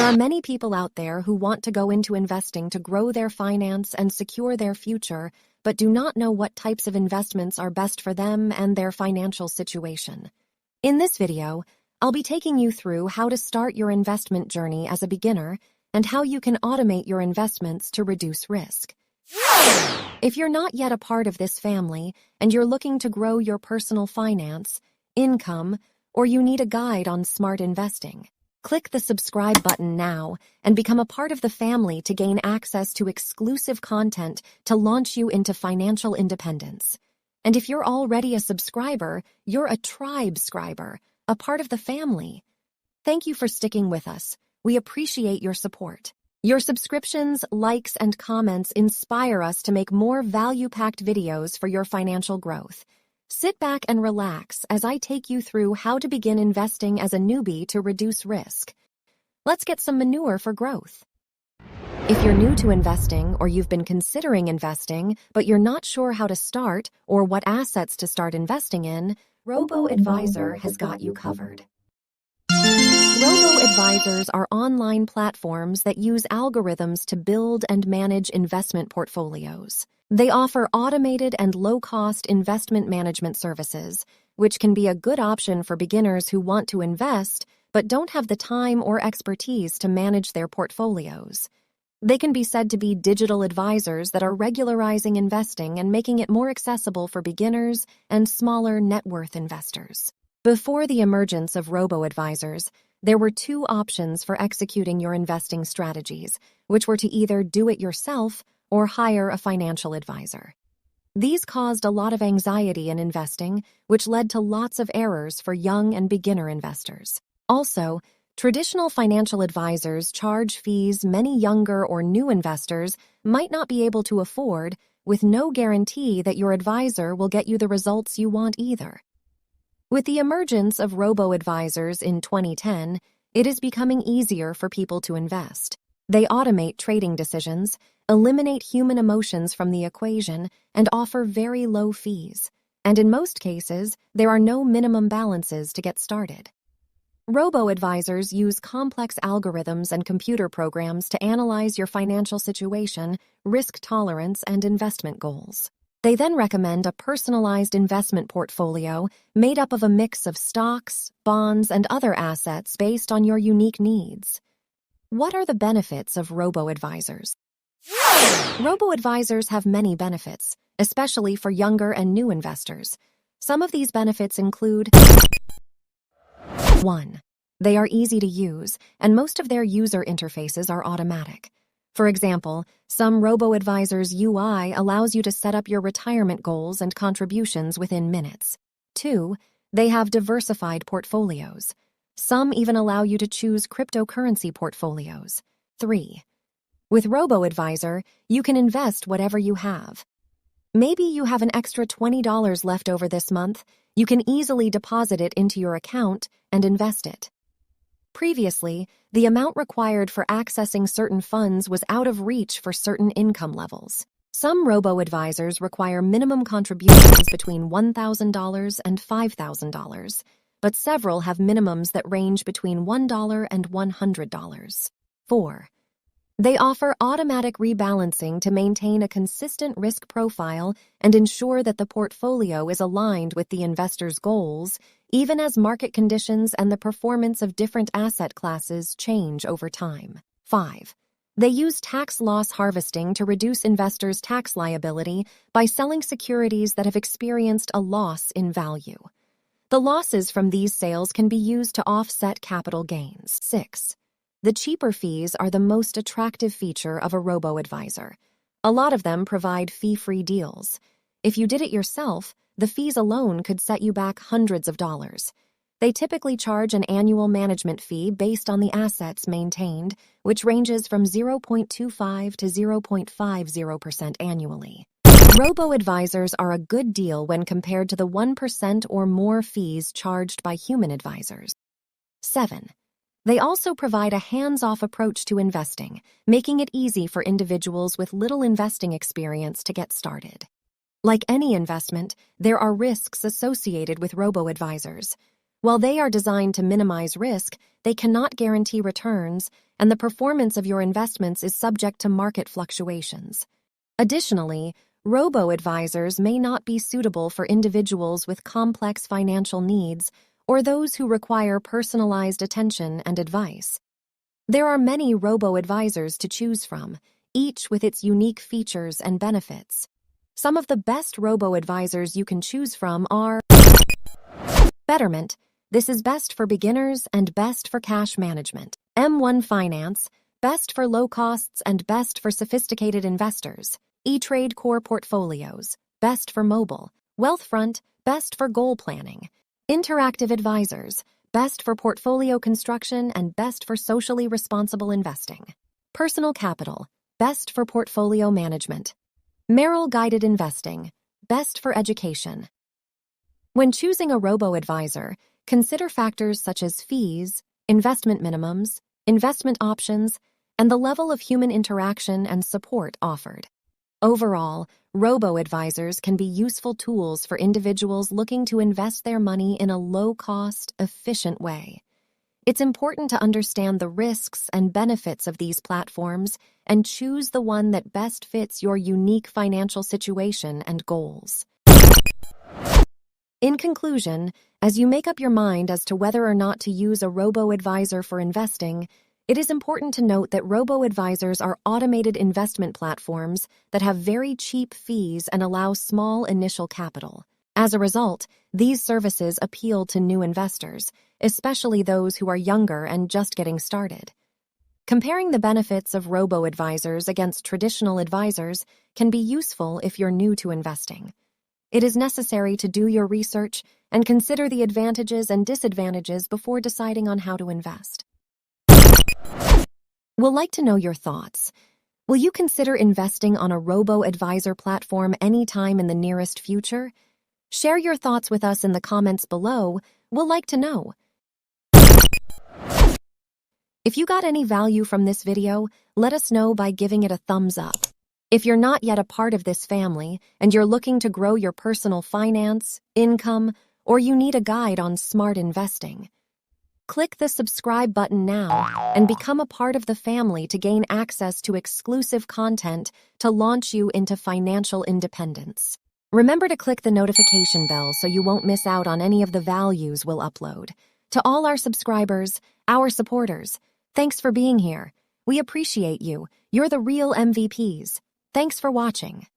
There are many people out there who want to go into investing to grow their finance and secure their future, but do not know what types of investments are best for them and their financial situation. In this video, I'll be taking you through how to start your investment journey as a beginner and how you can automate your investments to reduce risk. If you're not yet a part of this family and you're looking to grow your personal finance, income, or you need a guide on smart investing, click the subscribe button now and become a part of the family to gain access to exclusive content to launch you into financial independence. And if you're already a subscriber, you're a tribe-scriber, a part of the family. Thank you for sticking with us. We appreciate your support. Your subscriptions, likes, and comments inspire us to make more value-packed videos for your financial growth. Sit back and relax as I take you through how to begin investing as a newbie to reduce risk. Let's get some manure for growth. If you're new to investing or you've been considering investing, but you're not sure how to start or what assets to start investing in, Robo-Advisor has got you covered. Robo-advisors are online platforms that use algorithms to build and manage investment portfolios. They offer automated and low-cost investment management services, which can be a good option for beginners who want to invest but don't have the time or expertise to manage their portfolios. They can be said to be digital advisors that are regularizing investing and making it more accessible for beginners and smaller net worth investors. Before the emergence of robo-advisors, there were two options for executing your investing strategies, which were to either do it yourself or hire a financial advisor. These caused a lot of anxiety in investing, which led to lots of errors for young and beginner investors. Also, traditional financial advisors charge fees many younger or new investors might not be able to afford, with no guarantee that your advisor will get you the results you want either. With the emergence of robo-advisors in 2010, it is becoming easier for people to invest. They automate trading decisions, eliminate human emotions from the equation, and offer very low fees. And in most cases, there are no minimum balances to get started. Robo-advisors use complex algorithms and computer programs to analyze your financial situation, risk tolerance, and investment goals. They then recommend a personalized investment portfolio made up of a mix of stocks, bonds, and other assets based on your unique needs. What are the benefits of robo-advisors? Robo-advisors have many benefits, especially for younger and new investors. Some of these benefits include: 1. They are easy to use, and most of their user interfaces are automatic. For example, some robo-advisors' UI allows you to set up your retirement goals and contributions within minutes. 2. They have diversified portfolios. Some even allow you to choose cryptocurrency portfolios. 3. With Robo-Advisor, you can invest whatever you have. Maybe you have an extra $20 left over this month. You can easily deposit it into your account and invest it. Previously, the amount required for accessing certain funds was out of reach for certain income levels. Some robo-advisors require minimum contributions between $1,000 and $5,000, but several have minimums that range between $1 and $100. 4. They offer automatic rebalancing to maintain a consistent risk profile and ensure that the portfolio is aligned with the investor's goals, even as market conditions and the performance of different asset classes change over time. 5. They use tax loss harvesting to reduce investors' tax liability by selling securities that have experienced a loss in value. The losses from these sales can be used to offset capital gains. 6. The cheaper fees are the most attractive feature of a robo-advisor. A lot of them provide fee-free deals. If you did it yourself, the fees alone could set you back hundreds of dollars. They typically charge an annual management fee based on the assets maintained, which ranges from 0.25 to 0.50% annually. Robo-advisors are a good deal when compared to the 1% or more fees charged by human advisors. 7. They also provide a hands-off approach to investing, making it easy for individuals with little investing experience to get started. Like any investment, there are risks associated with robo-advisors. While they are designed to minimize risk, they cannot guarantee returns, and the performance of your investments is subject to market fluctuations. Additionally, robo-advisors may not be suitable for individuals with complex financial needs or those who require personalized attention and advice. There are many robo-advisors to choose from, each with its unique features and benefits. Some of the best robo-advisors you can choose from are Betterment. This is best for beginners and best for cash management. M1 Finance, best for low costs and best for sophisticated investors. E-Trade Core Portfolios, best for mobile. Wealthfront, best for goal planning. Interactive Advisors, best for portfolio construction and best for socially responsible investing. Personal Capital, best for portfolio management. Merrill Guided Investing, best for education. When choosing a robo-advisor, consider factors such as fees, investment minimums, investment options, and the level of human interaction and support offered. Overall, robo-advisors can be useful tools for individuals looking to invest their money in a low-cost, efficient way. It's important to understand the risks and benefits of these platforms and choose the one that best fits your unique financial situation and goals. In conclusion, as you make up your mind as to whether or not to use a robo-advisor for investing, it is important to note that robo-advisors are automated investment platforms that have very cheap fees and allow small initial capital. As a result, these services appeal to new investors, especially those who are younger and just getting started. Comparing the benefits of robo-advisors against traditional advisors can be useful if you're new to investing. It is necessary to do your research and consider the advantages and disadvantages before deciding on how to invest. We'll like to know your thoughts. Will you consider investing on a robo-advisor platform anytime in the nearest future? Share your thoughts with us in the comments below. We'll like to know. If you got any value from this video, let us know by giving it a thumbs up. If you're not yet a part of this family and you're looking to grow your personal finance, income, or you need a guide on smart investing, click the subscribe button now and become a part of the family to gain access to exclusive content to launch you into financial independence. Remember to click the notification bell so you won't miss out on any of the values we'll upload. To all our subscribers, our supporters, thanks for being here. We appreciate you. You're the real MVPs. Thanks for watching.